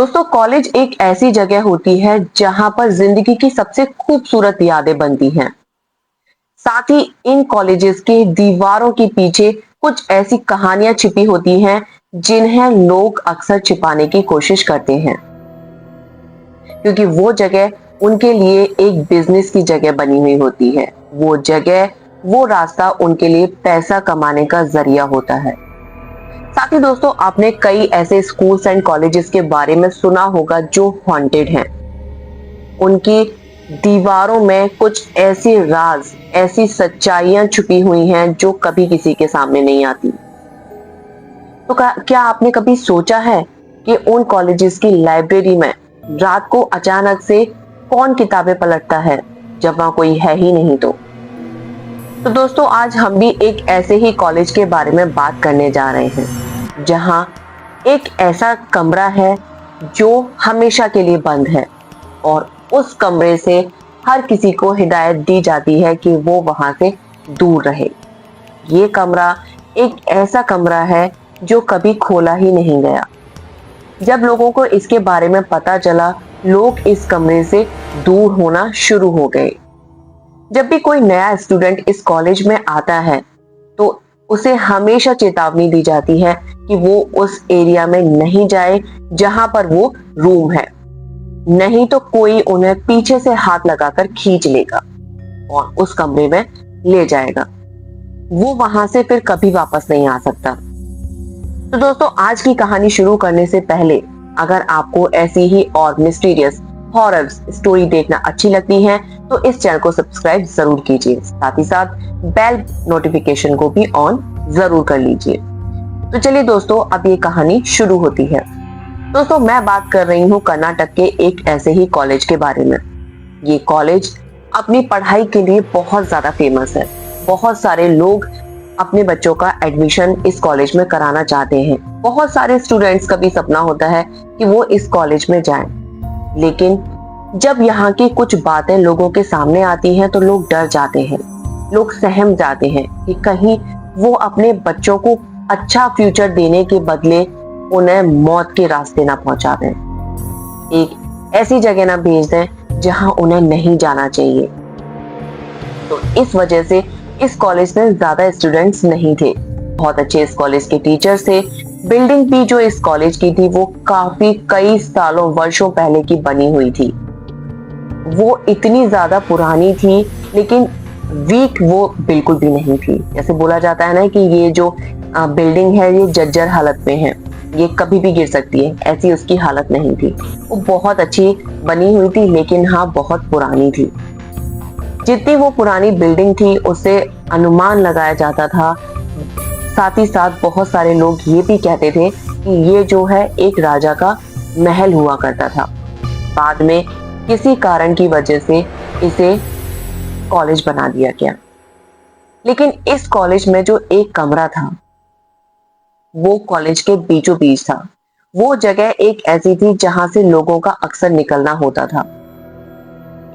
दोस्तों, कॉलेज एक ऐसी जगह होती है जहां पर जिंदगी की सबसे खूबसूरत यादें बनती हैं। साथ ही इन कॉलेजेस के दीवारों के पीछे कुछ ऐसी कहानियां छिपी होती हैं जिन्हें लोग अक्सर छिपाने की कोशिश करते हैं, क्योंकि वो जगह उनके लिए एक बिजनेस की जगह बनी हुई होती है। वो जगह, वो रास्ता उनके लिए पैसा कमाने का जरिया होता है। साथ ही दोस्तों, आपने कई ऐसे स्कूल्स एंड कॉलेजेस के बारे में सुना होगा जो हॉन्टेड हैं। उनकी दीवारों में कुछ ऐसी राज, ऐसी सच्चाइयां छुपी हुई हैं जो कभी किसी के सामने नहीं आती। तो क्या आपने कभी सोचा है कि उन कॉलेजेस की लाइब्रेरी में रात को अचानक से कौन किताबें पलटता है जब वहां कोई है ही नहीं? तो दोस्तों, आज हम भी एक ऐसे ही कॉलेज के बारे में बात करने जा रहे हैं जहां एक ऐसा कमरा है जो हमेशा के लिए बंद है, और उस कमरे से हर किसी को हिदायत दी जाती है कि वो वहां से दूर रहे। ये कमरा एक ऐसा कमरा है जो कभी खोला ही नहीं गया। जब लोगों को इसके बारे में पता चला, लोग इस कमरे से दूर होना शुरू हो गए। जब भी कोई नया स्टूडेंट इस कॉलेज में आता है तो उसे हमेशा चेतावनी दी जाती है कि वो उस एरिया में नहीं जाए जहां पर वो रूम है, नहीं तो कोई उन्हें पीछे से हाथ लगाकर खींच लेगा और उस कमरे में ले जाएगा। वो वहां से फिर कभी वापस नहीं आ सकता। तो दोस्तों, आज की कहानी शुरू करने से पहले, अगर आपको ऐसी ही और मिस्टीरियस हॉरर स्टोरी देखना अच्छी लगती है तो इस चैनल को सब्सक्राइब जरूर कीजिए। साथ ही साथ बेल नोटिफिकेशन को भी ऑन जरूर कर लीजिए। तो चलिए दोस्तों, अब ये कहानी शुरू होती है। दोस्तों, मैं बात कर रही हूँ कर्नाटक के एक ऐसे ही कॉलेज के बारे में। ये कॉलेज अपनी पढ़ाई के लिए बहुत ज्यादा फेमस है। बहुत सारे लोग अपने बच्चों का एडमिशन इस कॉलेज में कराना चाहते हैं। बहुत सारे स्टूडेंट्स का भी सपना होता है कि वो इस कॉलेज में जाएं। लेकिन जब यहाँ की कुछ बातें लोगों के सामने आती हैं तो लोग डर जाते हैं, लोग सहम जाते हैं कि कहीं वो अपने बच्चों को अच्छा फ्यूचर देने के बदले उन्हें मौत के रास्ते ना पहुंचा दें, एक ऐसी जगह ना भेज दें जहां उन्हें नहीं जाना चाहिए। तो इस वजह से इस कॉलेज में ज्यादा स्टूडेंट्स नहीं थे। बहुत अच्छे इस कॉलेज के टीचर्स थे। बिल्डिंग भी जो इस कॉलेज की थी वो काफी कई सालों वर्षों पहले की बनी हुई थी। वो इतनी ज्यादा पुरानी थी, लेकिन वीक वो बिल्कुल भी नहीं थी। जैसे बोला जाता है ना कि ये जो बिल्डिंग है ये जर्जर हालत में है, ये कभी भी गिर सकती है, ऐसी उसकी हालत नहीं थी। वो बहुत अच्छी बनी हुई थी, लेकिन हाँ, बहुत पुरानी थी। जितनी वो पुरानी बिल्डिंग थी उससे अनुमान लगाया जाता था। साथ ही साथ बहुत सारे लोग ये भी कहते थे कि ये जो है एक राजा का महल हुआ करता था। बाद में किसी कारण की वजह से इसे कॉलेज बना दिया गया। लेकिन इस कॉलेज में जो एक कमरा था वो कॉलेज के बीचों बीच था। वो जगह एक ऐसी थी जहां से लोगों का अक्सर निकलना होता था।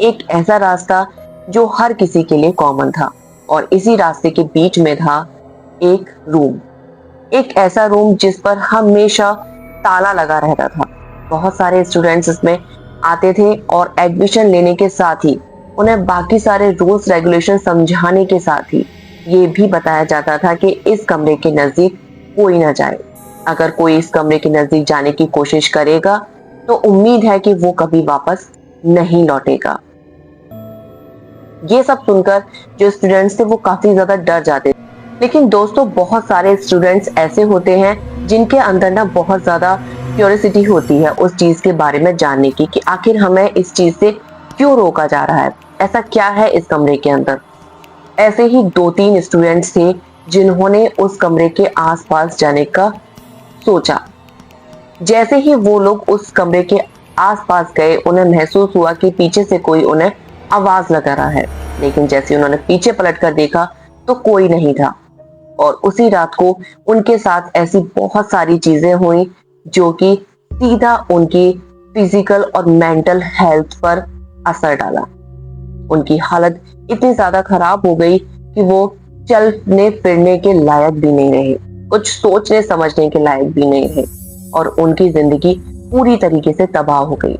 एक ऐसा रास्ता जो हर किसी के लिए कॉमन था, और इसी रास्ते के बीच में था एक रूम। एक ऐसा रूम जिस पर हमेशा ताला लगा रहता था। बहुत सारे स्टूडेंट्स इसमें आते थे और एडमिशन लेने के साथ ही उन्हें बाकी सारे रूल्स रेगुलेशन समझाने के साथ ही ये भी बताया जाता था कि इस कमरे के नजदीक कोई ना जाए। अगर कोई इस कमरे के नजदीक जाने की कोशिश करेगा तो उम्मीद है कि वो कभी वापस नहीं लौटेगा। ये सब सुनकर जो स्टूडेंट्स थे वो काफी ज्यादा डर जाते थे। लेकिन दोस्तों, बहुत सारे स्टूडेंट्स ऐसे होते हैं जिनके अंदर ना बहुत ज्यादा क्यूरियोसिटी होती है उस चीज के बारे में जानने की कि आखिर हमें इस चीज से क्यों रोका जा रहा है, ऐसा क्या है इस कमरे के अंदर। ऐसे ही 2-3 स्टूडेंट्स थे जिन्होंने उस कमरे के आसपास जाने का सोचा। जैसे ही वो लोग उस कमरे के आसपास गए, उन्हें महसूस हुआ कि पीछे से कोई उन्हें आवाज लगा रहा है। लेकिन जैसे उन्होंने पीछे पलट कर देखा तो कोई नहीं था। और उसी रात को उनके साथ ऐसी बहुत सारी चीजें हुई जो कि सीधा उनकी फिजिकल और मेंटल हेल्थ पर असर डाला। उनकी हालत इतनी ज्यादा खराब हो गई कि वो चलने फिरने के लायक भी नहीं रहे, कुछ सोचने समझने के लायक भी नहीं रहे, और उनकी जिंदगी पूरी तरीके से तबाह हो गई।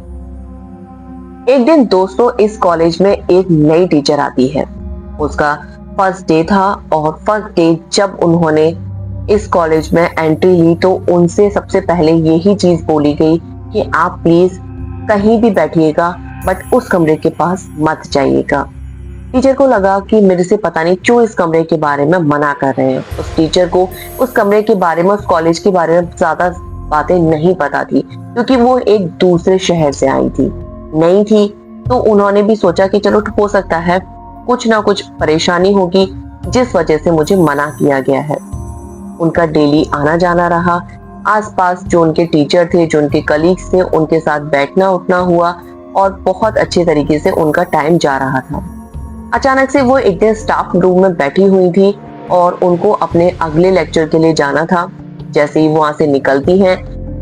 एक दिन दोस्तों इस कॉलेज में एक नई टीचर आती है। उसका फर्स्ट डे था और फर्स्ट डे जब उन्होंने इस कॉलेज में एंट्री ली तो उनसे सबसे पहले यही चीज बोली गई कि आप प्लीज कहीं भी बैठिएगा बट उस कमरे के पास मत जाइएगा। टीचर को लगा कि मेरे से पता नहीं क्यों इस कमरे के बारे में मना कर रहे हैं। उस टीचर को उस कमरे के बारे में, उस कॉलेज के बारे में ज्यादा बातें नहीं पता थी क्योंकि वो एक दूसरे शहर से आई थी, नई थी। तो उन्होंने भी सोचा कि चलो हो सकता है कुछ ना कुछ परेशानी होगी जिस वजह से मुझे मना किया गया है। उनका डेली आना जाना रहा। आसपास जो उनके टीचर थे, जो उनके कलीग्स थे, उनके साथ बैठना उठना हुआ और बहुत अच्छे तरीके से उनका टाइम जा रहा था। अचानक से वो एक दिन स्टाफ रूम में बैठी हुई थी और उनको अपने अगले लेक्चर के लिए जाना था। जैसे ही वो वहां से निकलती हैं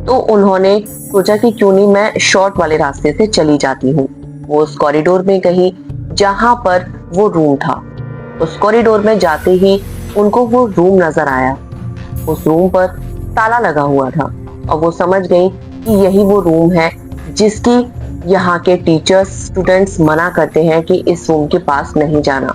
तो उन्होंने सोचा कि क्यों नहीं मैं शॉर्ट वाले रास्ते से चली जाती हूँ। वो उस कॉरिडोर में गई जहां पर वो रूम था। उस कॉरिडोर में जाते ही उनको वो रूम नजर आया। उस रूम पर ताला लगा हुआ था और वो समझ गई कि यही वो रूम है जिसकी यहाँ के टीचर्स स्टूडेंट्स मना करते हैं कि इस रूम के पास नहीं जाना।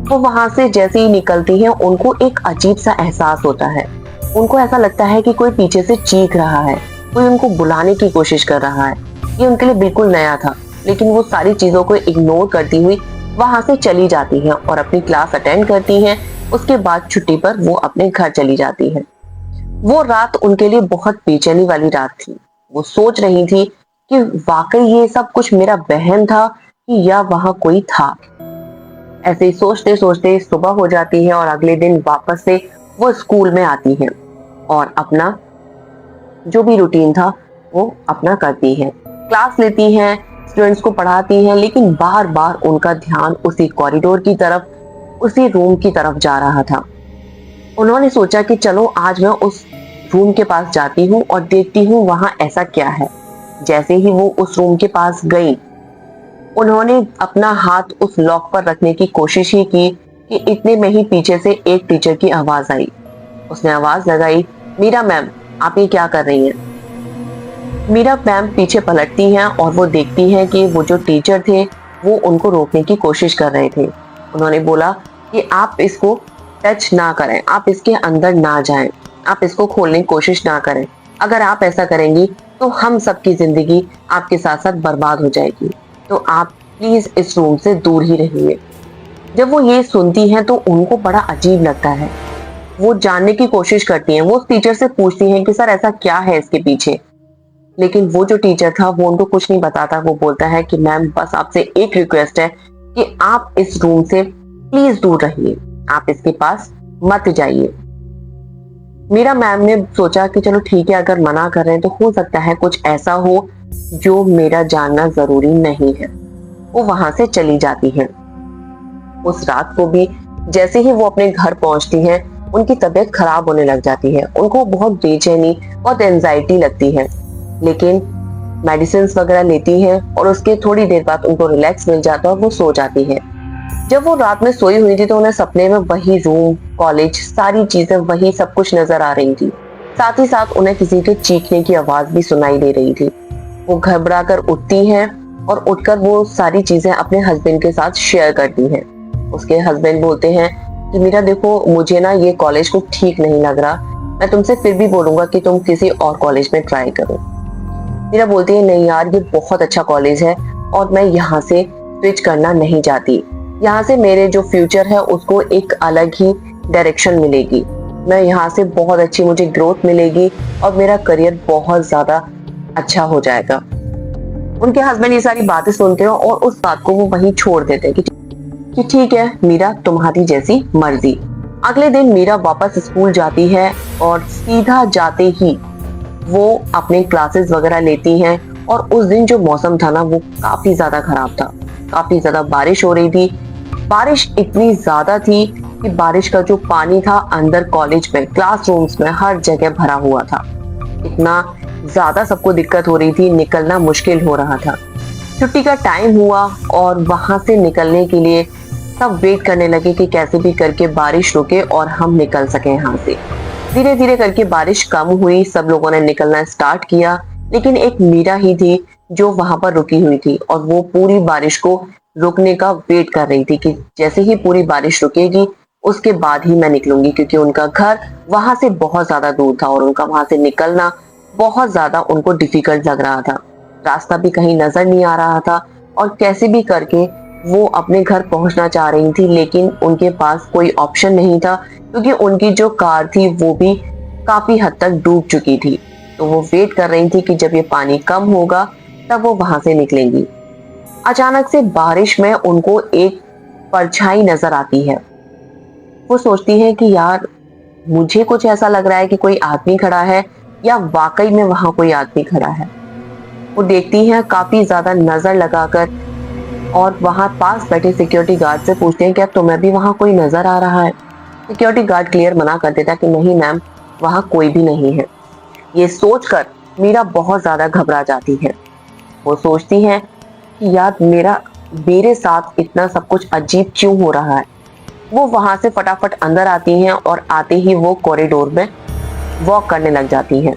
वो वहां से जैसे ही निकलती हैं उनको एक अजीब सा एहसास होता है। उनको ऐसा लगता है कि कोई पीछे से चीख रहा है, कोई उनको बुलाने की कोशिश कर रहा है। ये उनके लिए बिल्कुल नया था, लेकिन वो सारी चीजों को इग्नोर करती हुई वहां से चली जाती हैं और अपनी क्लास अटेंड करती हैं। उसके बाद छुट्टी पर वो अपने घर चली जाती है। वो रात उनके लिए बहुत बेचैनी वाली रात थी। वो सोच रही थी कि वाकई ये सब कुछ मेरा वहम था कि या वहां कोई था। ऐसे ही सोचते सोचते सुबह हो जाती है और अगले दिन वापस से वो स्कूल में आती है और अपना जो भी रूटीन था वो अपना करती है, क्लास लेती हैं, स्टूडेंट्स को पढ़ाती हैं, लेकिन बार बार उनका ध्यान उसी कॉरिडोर की तरफ, उसी रूम की तरफ जा रहा था। उन्होंने सोचा कि चलो आज मैं उस रूम के पास जाती हूँ और देखती हूँ वहां ऐसा क्या है। जैसे ही वो उस रूम के पास गई, उन्होंने अपना हाथ उस लॉक पर रखने की कोशिश ही की कि इतने में ही पीछे से एक टीचर की आवाज आई। उसने आवाज लगाई, मीरा मैम आप ये क्या कर रही हैं? मीरा मैम पीछे पलटती हैं और वो देखती हैं कि वो जो टीचर थे वो उनको रोकने की कोशिश कर रहे थे। उन्होंने बोला कि आप इसको टच ना करें, आप इसके अंदर ना जाएं, आप इसको खोलने की कोशिश ना करें। अगर आप ऐसा करेंगी तो हम सबकी जिंदगी आपके साथ साथ बर्बाद हो जाएगी, तो आप प्लीज इस रूम से दूर ही रहिए। जब वो ये सुनती हैं तो उनको बड़ा अजीब लगता है। वो जानने की कोशिश करती हैं, वो उस टीचर से पूछती हैं कि सर ऐसा क्या है इसके पीछे। लेकिन वो जो टीचर था वो उनको कुछ नहीं बताता। वो बोलता है कि मैम बस आपसे एक रिक्वेस्ट है कि आप इस रूम से प्लीज दूर रहिए, आप इसके पास मत जाइए। मीरा मैम ने सोचा कि चलो ठीक है, अगर मना कर रहे हैं तो हो सकता है कुछ ऐसा हो जो मेरा जानना जरूरी नहीं है। वो वहां से चली जाती है। उस रात को भी जैसे ही वो अपने घर पहुंचती हैं, उनकी तबीयत खराब होने लग जाती है। उनको बहुत बेचैनी, बहुत एंजाइटी लगती है, लेकिन मेडिसिन वगैरह लेती हैं और उसके थोड़ी देर बाद उनको रिलैक्स मिल जाता है और वो सो जाती है। जब वो रात में सोई हुई थी तो उन्हें सपने में वही रूम, कॉलेज, सारी चीजें, वही सब कुछ नजर आ रही थी। साथ ही साथ उन्हें किसी के चीखने की आवाज भी सुनाई दे रही थी। वो घबरा कर उठती हैं और उठकर वो सारी चीजें अपने हस्बैंड के साथ शेयर करती हैं। उसके हस्बैंड बोलते हैं कि मीरा देखो, मुझे ना ये कॉलेज को ठीक नहीं लग रहा, मैं तुमसे फिर भी बोलूंगा कि तुम किसी और कॉलेज में ट्राई करो। मीरा बोलती है नहीं यार, ये बहुत अच्छा कॉलेज है और मैं यहाँ से स्विच करना नहीं चाहती। यहाँ से मेरे जो फ्यूचर है उसको एक अलग ही डायरेक्शन मिलेगी। मैं यहाँ से बहुत अच्छी मुझे ग्रोथ मिलेगी और मेरा करियर बहुत ज्यादा अच्छा हो जाएगा। उनके हस्बैंड ये सारी बातें सुनते हैं और उस बात को वो वहीं छोड़ देते हैं कि ठीक है मीरा, तुम्हारी जैसी मर्जी। अगले दिन मीरा वापस स्कूल जाती है और सीधा जाते ही वो अपने क्लासेस वगैरह लेती हैं। और उस दिन जो मौसम था ना वो काफी ज्यादा खराब था, काफी ज्यादा बारिश हो रही थी। बारिश इतनी ज्यादा थी कि बारिश का जो पानी था अंदर कॉलेज में, क्लासरूम्स में, हर जगह भरा हुआ था। इतना ज्यादा सबको दिक्कत हो रही थी, निकलना मुश्किल हो रहा था। छुट्टी का टाइम हुआ और वहां से निकलने के लिए सब वेट करने लगे कि कैसे भी करके बारिश रुके और हम निकल सके यहाँ से। धीरे धीरे करके बारिश कम हुई, सब लोगों ने निकलना स्टार्ट किया। लेकिन एक मीरा ही थी जो वहां पर रुकी हुई थी और वो पूरी बारिश को रुकने का वेट कर रही थी कि जैसे ही पूरी बारिश रुकेगी उसके बाद ही मैं निकलूंगी, क्योंकि उनका घर वहां से बहुत ज्यादा दूर था और उनका वहां से निकलना बहुत ज्यादा उनको डिफिकल्ट लग रहा था। रास्ता भी कहीं नजर नहीं आ रहा था और कैसे भी करके वो अपने घर पहुंचना चाह रही थी, लेकिन उनके पास कोई ऑप्शन नहीं था क्योंकि उनकी जो कार थी वो भी काफी हद तक डूब चुकी थी। तो वो वेट कर रही थी कि जब ये पानी कम होगा तब वो वहां से निकलेंगी। अचानक से बारिश में उनको एक परछाई नजर आती है। वो सोचती है कि यार, मुझे कुछ ऐसा लग रहा है कि कोई आदमी खड़ा है या वाकई में वहां कोई आदमी खड़ा है। वो देखती है काफी ज्यादा नजर लगाकर और वहां पास बैठे सिक्योरिटी गार्ड से पूछते हैं क्या तुम्हें भी वहां कोई नजर आ रहा है। सिक्योरिटी गार्ड क्लियर मना कर देता कि नहीं मैम, वहां कोई भी नहीं है। ये सोचकर मीरा बहुत ज्यादा घबरा जाती है। वो सोचती है कि यार, मेरे साथ इतना सब कुछ अजीब क्यों हो रहा है। वो वहां से फटाफट अंदर आती हैं और आते ही वो कॉरिडोर में वॉक करने लग जाती हैं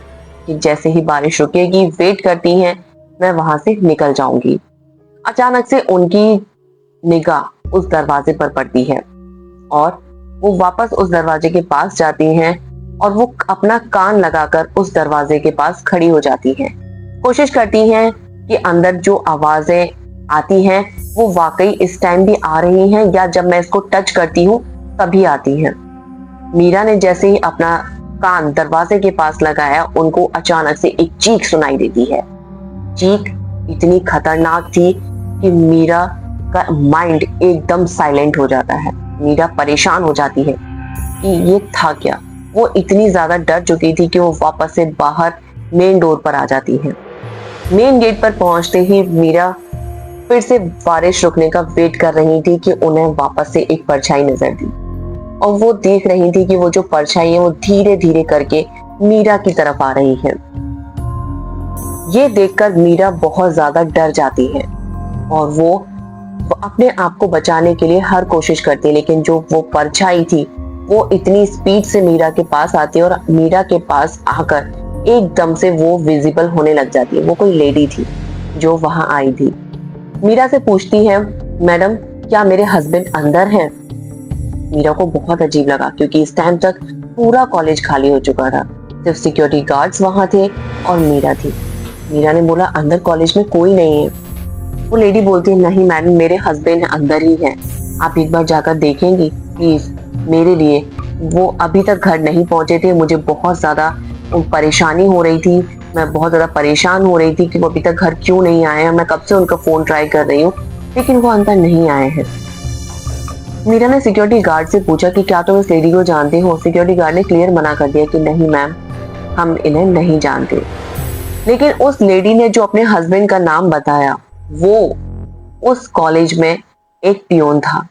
कि जैसे ही बारिश रुकेगी वेट करती हैं, मैं वहां से निकल जाऊंगी। अचानक से उनकी निगाह उस दरवाजे पर पड़ती है और वो वापस उस दरवाजे के पास जाती हैं और वो अपना कान लगाकर उस दरवाजे के पास खड़ी हो जाती हैं। कोशिश करती हैं कि अंदर जो आवाजें आती हैं वो वाकई इस टाइम भी आ रही हैं या जब मैं इसको टच करती हूँ तभी आती हैं। मीरा ने जैसे ही अपना कान दरवाजे के पास लगाया, उनको अचानक से एक चीख सुनाई देती है। चीख इतनी खतरनाक थी कि मीरा का माइंड एकदम साइलेंट हो जाता है। मीरा परेशान हो जाती है कि ये था क्या। वो इतनी ज्यादा डर चुकी थी कि वो वापस से बाहर मेन डोर पर आ जाती है। मेन गेट पर पहुंचते ही मीरा फिर से बारिश रुकने का वेट कर रही थी कि उन्हें वापस से एक परछाई नजर दी और वो देख रही थी कि वो जो परछाई है वो धीरे धीरे करके मीरा की तरफ आ रही है। ये देखकर मीरा बहुत ज्यादा डर जाती है और वो अपने आप को बचाने के लिए हर कोशिश करती है, लेकिन जो वो परछाई थी वो इतनी स्पीड से मीरा के पास आती है और मीरा के पास आकर एकदम से वो विजिबल होने लग जाती है। वो कोई लेडी थी जो वहां आई थी। मीरा से पूछती है, मैडम क्या मेरे हस्बैंड अंदर हैं? मीरा को बहुत अजीब लगा क्योंकि इस टाइम तक पूरा कॉलेज खाली हो चुका था, सिर्फ सिक्योरिटी गार्ड्स वहां थे और मीरा थी। मीरा ने बोला, अंदर कॉलेज में कोई नहीं है। वो लेडी बोलती है, नहीं मैडम, मेरे हस्बैंड अंदर ही हैं, आप एक बार जाकर देखेंगी प्लीज मेरे लिए। वो अभी तक घर नहीं पहुंचे थे, मुझे बहुत ज्यादा परेशानी हो रही थी, मैं बहुत ज्यादा परेशान हो रही थी कि वो अभी तक घर क्यों नहीं आए हैं। मैं कब से उनका फोन ट्राई कर रही हूँ लेकिन वो अंदर नहीं आए हैं। मीरा ने सिक्योरिटी गार्ड से पूछा कि क्या तुम इस लेडी को जानते हो। सिक्योरिटी गार्ड ने क्लियर मना कर दिया कि नहीं मैम, हम इन्हें नहीं जानते। लेकिन उस लेडी ने जो अपने हस्बैंड का नाम बताया वो उस कॉलेज में एक पियोन था।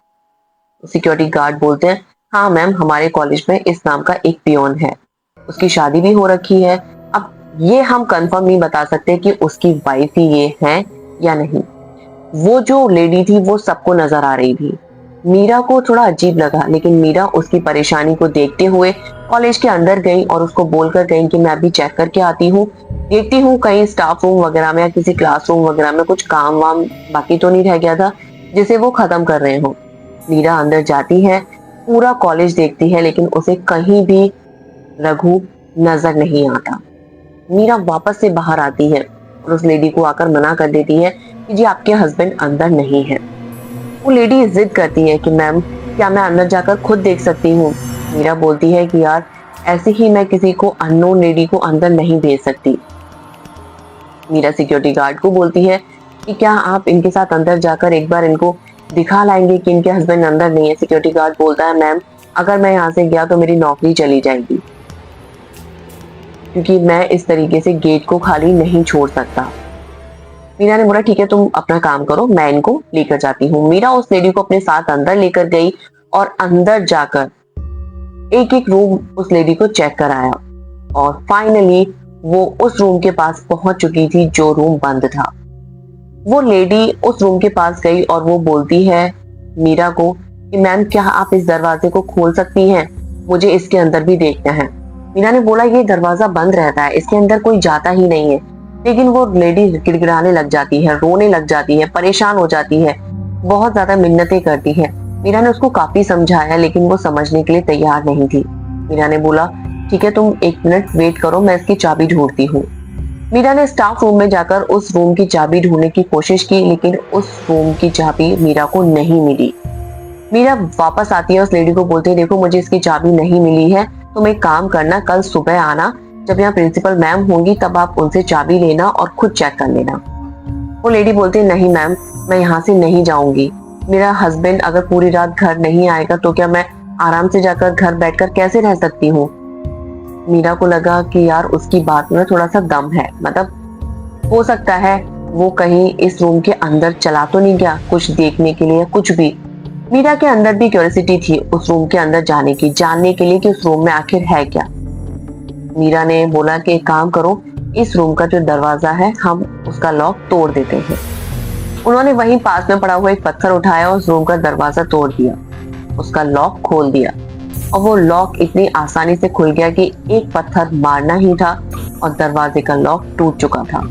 सिक्योरिटी गार्ड बोलते हैं, हाँ मैम, हमारे कॉलेज में इस नाम का एक पियोन है, उसकी शादी भी हो रखी है। अब ये हम कंफर्म नहीं बता सकते कि उसकी वाइफ ही ये है या नहीं। वो जो लेडी थी वो सबको नजर आ रही थी। मीरा को थोड़ा अजीब लगा, लेकिन मीरा उसकी परेशानी को देखते हुए कॉलेज के अंदर गई और उसको बोलकर गई कि मैं अभी चेक करके आती हूँ, देखती हूँ कहीं स्टाफ रूम वगैरह में या किसी क्लासरूम वगैरह में कुछ काम वाम बाकी तो नहीं रह गया था जिसे वो खत्म कर रहे हो। मीरा अंदर जाती है, पूरा कॉलेज देखती है, लेकिन उसे कहीं भी रघु नजर नहीं आता। मीरा वापस से बाहर आती है और उस लेडी को आकर मना कर देती है कि जी आपके हस्बैंड अंदर नहीं है। वो लेडी जिद करती है कि मैम क्या मैं अंदर जाकर खुद देख सकती हूँ। मीरा बोलती है कि यार, ऐसे ही मैं किसी को अननोन लेडी को अंदर नहीं भेज सकती। मीरा सिक्योरिटी गार्ड को बोलती है कि क्या आप इनके साथ अंदर जाकर एक बार इनको दिखा लाएंगे कि इनके हस्बैंड अंदर नहीं है। सिक्योरिटी गार्ड बोलता है, मैम अगर मैं यहाँ से गया तो मेरी नौकरी चली जाएगी, क्योंकि मैं इस तरीके से गेट को खाली नहीं छोड़ सकता। मीरा ने बोला, ठीक है तुम अपना काम करो, मैं इनको लेकर जाती हूँ। मीरा उस लेडी को अपने साथ अंदर लेकर गई और अंदर जाकर एक एक रूम उस लेडी को चेक कराया और फाइनली वो उस रूम के पास पहुंच चुकी थी जो रूम बंद था। वो लेडी उस रूम के पास गई और वो बोलती है मीरा को कि मैम क्या आप इस दरवाजे को खोल सकती हैं, मुझे इसके अंदर भी देखना है। मीरा ने बोला, ये दरवाजा बंद रहता है, इसके अंदर कोई जाता ही नहीं है। लेकिन वो लेडी गिड़गिड़ाने लग जाती है, रोने लग जाती है, परेशान हो जाती है, बहुत ज्यादा मिन्नतें करती है। मीरा ने उसको काफी समझाया लेकिन वो समझने के लिए तैयार नहीं थी। मीरा ने बोला, ठीक है तुम 1 मिनट वेट करो, मैं इसकी चाबी ढूंढती हूँ। मीरा ने स्टाफ रूम में जाकर उस रूम की चाबी ढूंढने की कोशिश की लेकिन उस रूम की चाबी मीरा को नहीं मिली। मीरा वापस आती है, उस लेडी को बोलती है, देखो मुझे इसकी चाबी नहीं मिली है, तुम एक काम करना, कल सुबह आना, जब यहाँ प्रिंसिपल मैम होंगी तब आप उनसे चाबी लेना और खुद चेक कर लेना। वो लेडी बोलती है, नहीं मैम, मैं यहाँ से नहीं जाऊंगी। मेरा हस्बैंड अगर पूरी रात घर नहीं आएगा तो क्या मैं आराम से जाकर घर बैठकर कैसे रह सकती हूँ। मीरा को लगा कि यार उसकी बात में थोड़ा सा दम है, मतलब हो सकता है वो कहीं इस रूम के अंदर चला तो नहीं गया कुछ देखने के लिए, कुछ भी। मीरा के अंदर भी क्यूरियोसिटी थी उस रूम के अंदर जाने की, जानने के लिए कि उस रूम में आखिर है क्या। मीरा ने बोला कि एक काम करो, इस रूम का जो दरवाजा है हम उसका लॉक तोड़ देते हैं। उन्होंने वहीं पास में पड़ा हुआ एक पत्थर उठाया और उस रूम का दरवाजा तोड़ दिया, उसका लॉक खोल दिया और वो लॉक इतनी आसानी से खुल गया कि एक पत्थर मारना ही था और दरवाजे का लॉक टूट चुका था।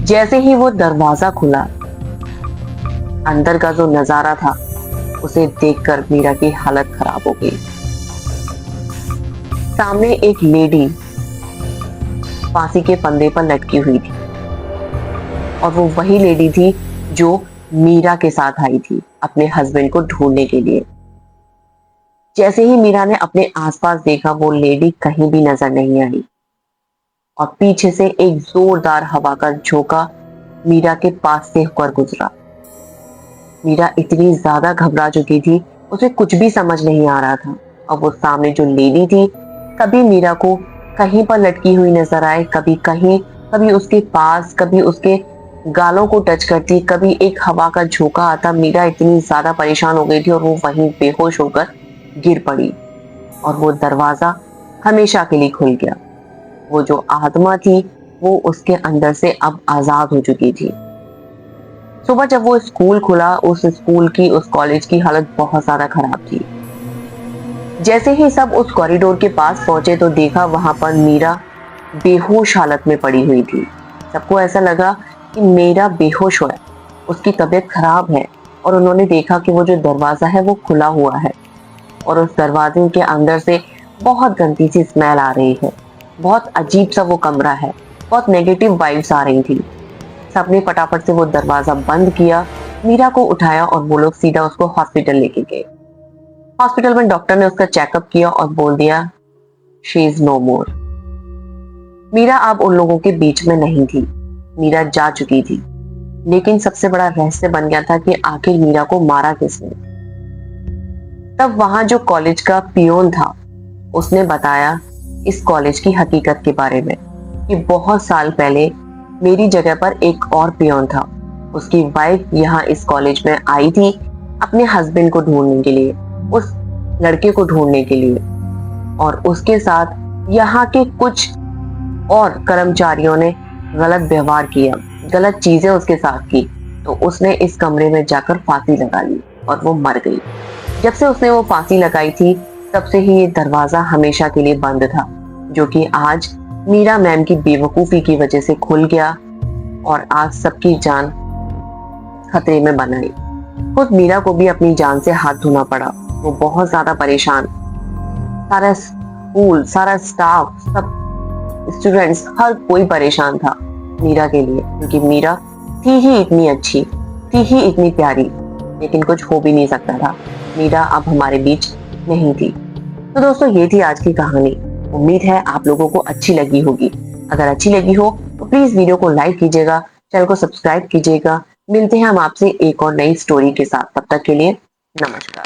जैसे ही वो दरवाजा खुला, अंदर का जो नजारा था उसे देखकर मीरा की हालत खराब हो गई। सामने एक लेडी फांसी के फंदे पर लटकी हुई थी और वो वही लेडी थी जो मीरा के साथ आई थी अपने हस्बैंड को ढूंढने के लिए। जैसे ही मीरा ने अपने आसपास देखा, वो लेडी कहीं भी नजर नहीं आई और पीछे से एक जोरदार हवा का झोंका मीरा के पास से होकर गुजरा। मीरा इतनी ज्यादा घबरा चुकी थी, उसे कुछ भी समझ नहीं आ रहा था। और वो सामने जो लेडी थी, कभी मीरा को कहीं पर लटकी हुई नजर आए, कभी कहीं, कभी उसके पास, कभी उसके गालों को टच करती, कभी एक हवा का झोंका आता। मीरा इतनी ज्यादा परेशान हो गई थी और वो वहीं बेहोश होकर गिर पड़ी और वो दरवाजा हमेशा के लिए खुल गया। वो जो आत्मा थी वो उसके अंदर से अब आजाद हो चुकी थी। सुबह जब वो स्कूल खुला, उस स्कूल की, उस कॉलेज की हालत बहुत ज्यादा खराब थी। जैसे ही सब उस कॉरिडोर के पास पहुंचे तो देखा वहां पर मीरा बेहोश हालत में पड़ी हुई थी। सबको ऐसा लगा कि मीरा बेहोश है, उसकी तबीयत खराब है और उन्होंने देखा कि वो जो दरवाजा है वो खुला हुआ है और उस दरवाजे के अंदर से बहुत गंदी सी स्मेल आ रही है। बहुत अजीब सा वो कमरा है, बहुत नेगेटिव वाइब्स आ रही थी। सबने फटाफट से वो दरवाजा बंद किया, मीरा को उठाया और वो लोग सीधा उसको हॉस्पिटल लेके गए। हॉस्पिटल में डॉक्टर ने उसका चेकअप किया और बोल दिया, शी इज नो मोर। मीरा अब उन लोगों के बीच में नहीं थी, मीरा जा चुकी थी। लेकिन सबसे बड़ा रहस्य बन गया था कि आखिर मीरा को मारा किसने। तब वहां जो कॉलेज का पियोन था उसने बताया इस कॉलेज की हकीकत के बारे में कि बहुत साल पहले मेरी जगह पर एक और पियोन था, उसकी वाइफ यहाँ इस कॉलेज में आई थी अपने हस्बैंड को ढूंढने के लिए, उस लड़के को ढूंढने के लिए, और उसके साथ यहाँ के कुछ और कर्मचारियों ने गलत व्यवहार किया, गलत चीजें उसके साथ की, तो उसने इस कमरे में जाकर फांसी लगा ली और वो मर गई। जब से उसने वो फांसी लगाई थी तब से ही ये दरवाजा हमेशा के लिए बंद था, जो कि आज मीरा मैम की बेवकूफी की वजह से खुल गया और आज सबकी जान खतरे में बन आई। खुद मीरा को भी अपनी जान से हाथ धोना पड़ा, वो बहुत ज्यादा परेशान। सारा स्कूल, सारा स्टाफ, सब स्टूडेंट्स, हर कोई परेशान था मीरा के लिए, क्योंकि मीरा थी ही इतनी अच्छी, थी ही इतनी प्यारी, लेकिन कुछ हो भी नहीं सकता था। मीरा अब हमारे बीच नहीं थी। तो दोस्तों, ये थी आज की कहानी। उम्मीद है आप लोगों को अच्छी लगी होगी। अगर अच्छी लगी हो तो प्लीज वीडियो को लाइक कीजिएगा, चैनल को सब्सक्राइब कीजिएगा। मिलते हैं हम आपसे एक और नई स्टोरी के साथ, तब तक के लिए नमस्कार।